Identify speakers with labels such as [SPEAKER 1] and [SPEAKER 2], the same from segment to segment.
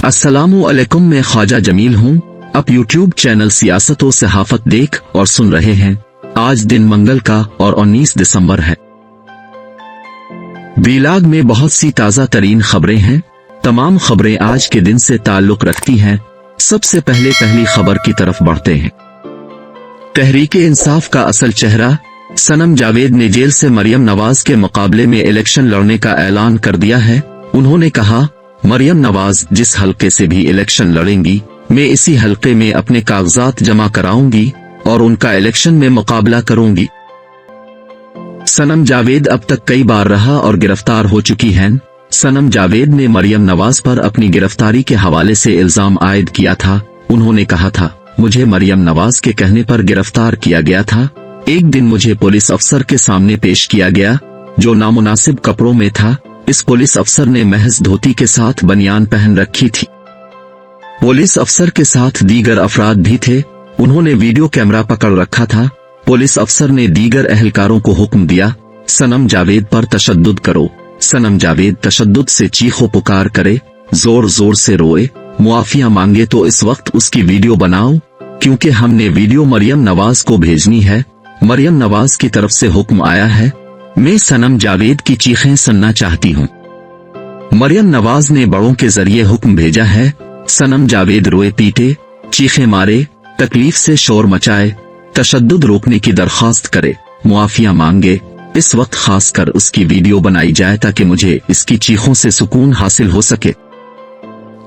[SPEAKER 1] अस्सलामु अलैकुम, मैं ख्वाजा जमील हूँ। आप यूट्यूब चैनल सियासत और सहाफत देख और सुन रहे हैं। आज दिन मंगल का और 19 दिसंबर है। बीलाग में बहुत सी ताज़ा तरीन खबरें हैं। तमाम खबरें आज के दिन से ताल्लुक रखती हैं। सबसे पहले पहली खबर की तरफ बढ़ते हैं। तहरीके इंसाफ का असल चेहरा सनम जावेद ने जेल से मरियम नवाज के मुकाबले में इलेक्शन लड़ने का ऐलान कर दिया है। उन्होंने कहा, मरियम नवाज जिस हलके से भी इलेक्शन लड़ेंगी, मैं इसी हलके में अपने कागजात जमा कराऊंगी और उनका इलेक्शन में मुकाबला करूंगी। सनम जावेद अब तक कई बार रहा और गिरफ्तार हो चुकी हैं। सनम जावेद ने मरियम नवाज पर अपनी गिरफ्तारी के हवाले से इल्जाम आयद किया था। उन्होंने कहा था, मुझे मरियम नवाज के कहने पर गिरफ्तार किया गया था। एक दिन मुझे पुलिस अफसर के सामने पेश किया गया जो नामुनासिब कपड़ों में था। इस पुलिस अफसर ने महज धोती के साथ बनियान पहन रखी थी। पुलिस अफसर के साथ दीगर अफराद भी थे। उन्होंने वीडियो कैमरा पकड़ रखा था। पुलिस अफसर ने दीगर अहलकारों को हुक्म दिया, सनम जावेद पर तशद्दुद करो। सनम जावेद तशद्दुद से चीखो पुकार करे, जोर जोर से रोए, मुआफिया मांगे तो इस वक्त उसकी वीडियो बनाओ, क्योंकि हमने वीडियो मरियम नवाज को भेजनी है। मरियम नवाज की तरफ से हुक्म आया है। मैं सनम जावेद की चीखें सुनना चाहती हूँ। मरियम नवाज ने बड़ों के जरिए हुक्म भेजा है। सनम जावेद रोए पीटे, चीखें मारे, तकलीफ से शोर मचाए, तशद्दुद रोकने की दरख्वास्त करे, मुआफिया मांगे। इस वक्त खासकर उसकी वीडियो बनाई जाए ताकि मुझे इसकी चीखों से सुकून हासिल हो सके।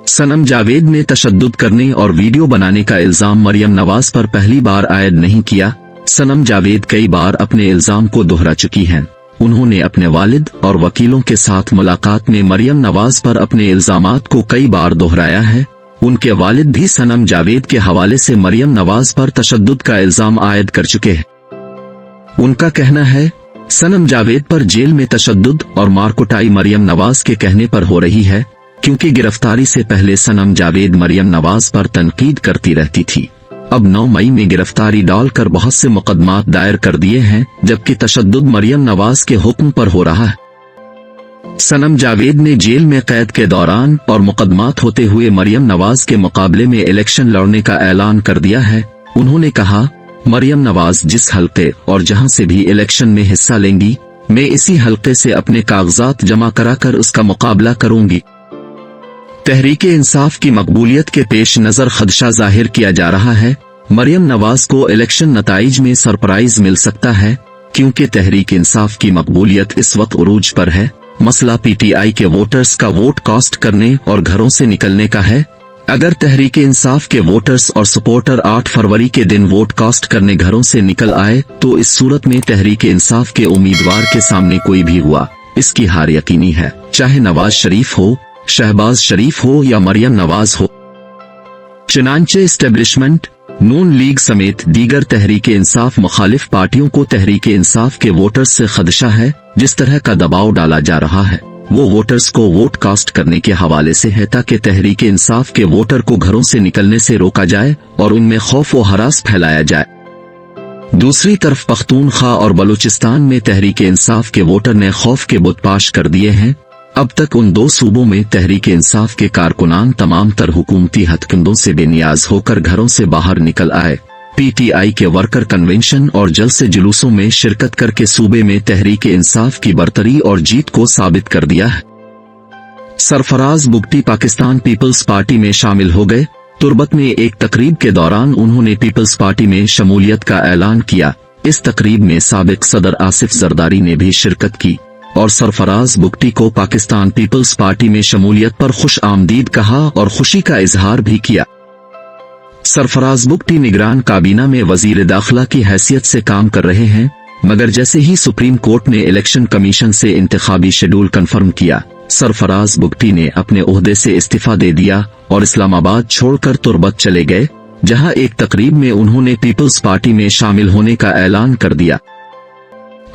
[SPEAKER 1] सनम जावेद ने तशद्दुद करने और वीडियो बनाने का इल्जाम मरियम नवाज पर पहली बार आयद नहीं किया। सनम जावेद कई बार अपने इल्जाम को दोहरा चुकी हैं। उन्होंने अपने वालिद और वकीलों के साथ मुलाकात में मरियम नवाज पर अपने इल्जामात को कई बार दोहराया है। उनके वालिद भी सनम जावेद के हवाले से मरियम नवाज पर तशद्दुद का इल्जाम आयद कर चुके हैं। उनका कहना है, सनम जावेद पर जेल में तशद्दुद और मारकुटाई मरियम नवाज के कहने पर हो रही है, क्योंकि गिरफ्तारी से पहले सनम जावेद मरियम नवाज पर तनकीद करती रहती थी। अब 9 मई में गिरफ्तारी डालकर बहुत से मुकदमात दायर कर दिए हैं, जबकि तशद्दुद मरियम नवाज के हुक्म पर हो रहा है। सनम जावेद ने जेल में कैद के दौरान और मुकदमात होते हुए मरियम नवाज के मुकाबले में इलेक्शन लड़ने का ऐलान कर दिया है। उन्होंने कहा, मरियम नवाज जिस हलके और जहां से भी इलेक्शन में हिस्सा लेंगी, मैं इसी हलके से अपने कागजात जमा कराकर उसका मुकाबला करूंगी। तहरीके इंसाफ की मकबूलियत के पेश नजर खदशा जाहिर किया जा रहा है। मरियम नवाज को इलेक्शन नताइज में सरप्राइज मिल सकता है, क्योंकि तहरीक इंसाफ की मकबूलियत इस वक्त उरूज पर है। मसला पीटीआई के वोटर्स का वोट कास्ट करने और घरों से निकलने का है। अगर तहरीके इंसाफ के वोटर्स और सपोर्टर 8 फरवरी के दिन वोट कास्ट करने घरों से निकल आए, तो इस सूरत में तहरीके इंसाफ के उम्मीदवार के सामने कोई भी हुआ, इसकी हार यकीनी है, चाहे नवाज शरीफ हो, शहबाज शरीफ हो या मरियम नवाज हो। चुनांचे एस्टेब्लिशमेंट, नून लीग समेत दीगर तहरीके इंसाफ मुखालिफ पार्टियों को तहरीके इंसाफ के वोटर्स से खदशा है। जिस तरह का दबाव डाला जा रहा है वो वोटर्स को वोट कास्ट करने के हवाले से है, ताकि तहरीके इंसाफ के वोटर को घरों से निकलने से रोका जाए और उनमें खौफ व हरास फैलाया जाए। दूसरी तरफ पख्तूनख्वा और बलूचिस्तान में तहरीके इंसाफ के वोटर ने खौफ के बुतपाश कर दिए हैं। अब तक उन 2 सूबों में तहरीके इंसाफ के कारकुनान तमाम तर हुकूमती हथकंडों से बेनियाज होकर घरों से बाहर निकल आए। पीटीआई के वर्कर कन्वेंशन और जलसे जुलूसों में शिरकत करके सूबे में तहरीके इंसाफ की बरतरी और जीत को साबित कर दिया है। सरफराज बुगटी पाकिस्तान पीपल्स पार्टी में शामिल हो गए। तुर्बत में एक तकरीब के दौरान उन्होंने पीपल्स पार्टी में शमूलियत का ऐलान किया। इस तकरीब में साबिक सदर आसिफ जरदारी ने भी शिरकत की और सरफराज बुगटी को पाकिस्तान पीपल्स पार्टी में शमूलियत पर खुश आमदीद कहा और खुशी का इजहार भी किया। सरफराज बुगटी निगरान काबीना में वजीर दाखिला की हैसियत से काम कर रहे हैं, मगर जैसे ही सुप्रीम कोर्ट ने इलेक्शन कमीशन से इंतखाबी शेड्यूल कंफर्म किया, सरफराज बुगटी ने अपने ओहदे से इस्तीफा दे दिया और इस्लामाबाद छोड़कर तुर्बत चले गए, जहां एक तकरीब में उन्होंने पीपल्स पार्टी में शामिल होने का ऐलान कर दिया।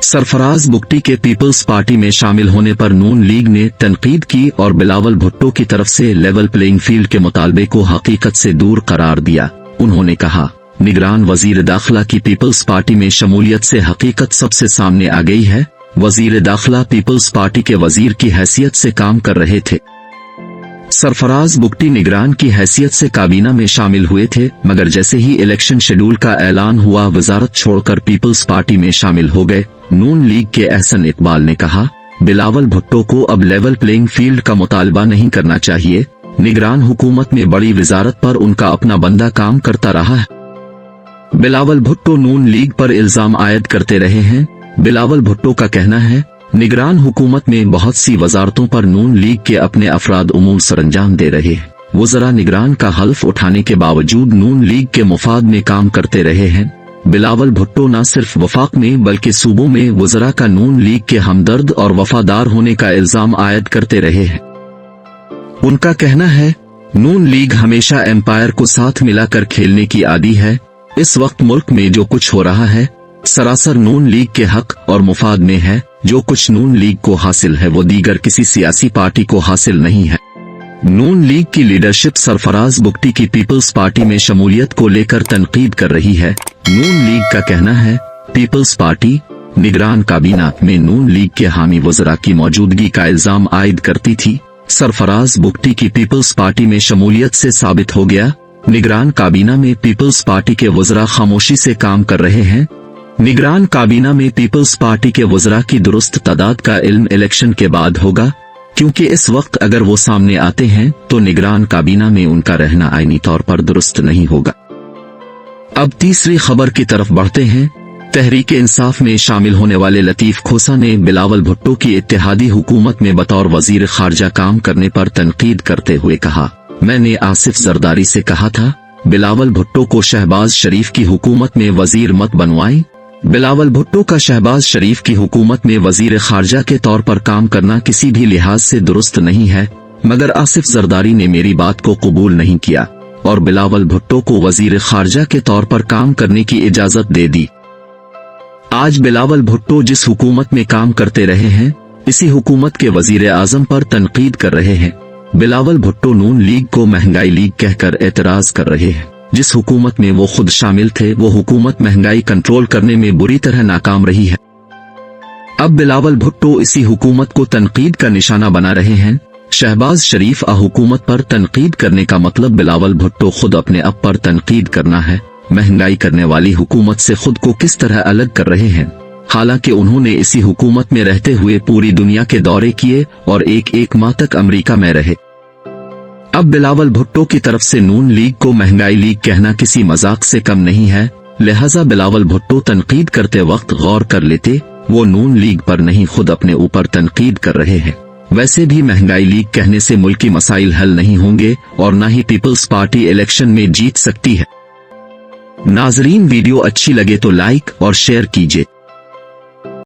[SPEAKER 1] सरफराज बुगटी के पीपल्स पार्टी में शामिल होने पर नून लीग ने तनकीद की और बिलावल भुट्टो की तरफ से लेवल प्लेइंग फील्ड के मुतालबे को हकीकत से दूर करार दिया। उन्होंने कहा, निगरान वजीर दाखिला की पीपल्स पार्टी में शमूलियत से हकीकत सबसे सामने आ गई है। वजीर दाखिला पीपल्स पार्टी के वजीर की हैसियत से काम कर रहे थे। सरफराज बुगटी निगरान की हैसियत से काबीना में शामिल हुए थे, मगर जैसे ही इलेक्शन शेड्यूल का ऐलान हुआ वजारत छोड़कर पीपल्स पार्टी में शामिल हो गए। नून लीग के एहसन इकबाल ने कहा, बिलावल भुट्टो को अब लेवल प्लेइंग फील्ड का मुतालबा नहीं करना चाहिए। निगरान हुकूमत में बड़ी वजारत पर उनका अपना बंदा काम करता रहा है। बिलावल भुट्टो नून लीग पर इल्जाम आयद करते रहे हैं। बिलावल भुट्टो का कहना है, निगरान हुकूमत में बहुत सी वजारतों पर नून लीग के अपने अफराद उमूर सरंजाम दे रहे हैं। वज़रा निगरान का हल्फ उठाने के बावजूद नून लीग के मुफाद में काम करते रहे हैं। बिलावल भुट्टो न सिर्फ वफाक में बल्कि सूबों में वज़रा का नून लीग के हमदर्द और वफादार होने का इल्जाम आयद करते रहे हैं। उनका कहना है, नून लीग हमेशा एम्पायर को साथ मिलाकर खेलने की आदी है। इस वक्त मुल्क में जो कुछ हो रहा है सरासर नून लीग के हक और मुफाद में है। जो कुछ नून लीग को हासिल है वो दीगर किसी सियासी पार्टी को हासिल नहीं है। नून लीग की लीडरशिप सरफराज बुगटी की पीपल्स पार्टी में शमूलियत को लेकर तनकीद कर रही है। नून लीग का कहना है, पीपल्स पार्टी निगरान काबीना में नून लीग के हामी वज़रा की मौजूदगी का इल्जाम आयद करती थी। सरफराज बुगटी की पीपल्स पार्टी में शमूलियत से साबित हो गया, निगरान काबीना में पीपल्स पार्टी के वज़रा खामोशी से काम कर रहे हैं। निगरान काबीना में पीपल्स पार्टी के वज़रा की दुरुस्त तादाद का इल्म इलेक्शन के बाद होगा, क्योंकि इस वक्त अगर वो सामने आते हैं तो निगरान काबीना में उनका रहना आईनी तौर पर दुरुस्त नहीं होगा। अब तीसरी खबर की तरफ बढ़ते हैं। तहरीक इंसाफ में शामिल होने वाले लतीफ खोसा ने बिलावल भुट्टो की इत्तेहादी हुकूमत में बतौर वजीर खारजा काम करने पर तनकीद करते हुए कहा, मैंने आसिफ जरदारी से कहा था बिलावल भुट्टो को शहबाज शरीफ की हुकूमत में वजीर मत बनवाएं। बिलावल भुट्टो का शहबाज शरीफ की हुकूमत में वजीर खारजा के तौर पर काम करना किसी भी लिहाज से दुरुस्त नहीं है, मगर आसिफ जरदारी ने मेरी बात को कबूल नहीं किया और बिलावल भुट्टो को वजीर खारजा के तौर पर काम करने की इजाजत दे दी। आज बिलावल भुट्टो जिस हुकूमत में काम करते रहे हैं इसी हुकूमत के वजीर आजम पर तनकीद कर रहे हैं। बिलावल भुट्टो नून लीग को महंगाई लीग कहकर एतराज कर रहे हैं। जिस हुकूमत में वो खुद शामिल थे वो हुकूमत महंगाई कंट्रोल करने में बुरी तरह नाकाम रही है। अब बिलावल भुट्टो इसी हुकूमत को तनकीद का निशाना बना रहे हैं। शहबाज शरीफ आ हुकूमत पर तनकीद करने का मतलब बिलावल भुट्टो खुद अपने आप पर तनकीद करना है। महंगाई करने वाली हुकूमत से खुद को किस तरह अलग कर रहे हैं, हालांकि उन्होंने इसी हुकूमत में रहते हुए पूरी दुनिया के दौरे किए और एक माह तक अमेरिका में रहे। अब बिलावल भुट्टो की तरफ से नून लीग को महंगाई लीग कहना किसी मजाक से कम नहीं है, लिहाजा बिलावल भुट्टो तनकीद करते वक्त गौर कर लेते वो नून लीग पर नहीं खुद अपने ऊपर तनकीद कर रहे हैं। वैसे भी महंगाई लीग कहने से मुल्की मसाइल हल नहीं होंगे और न ही पीपल्स पार्टी इलेक्शन में जीत सकती है। नाजरीन, वीडियो अच्छी लगे तो लाइक और शेयर कीजिए।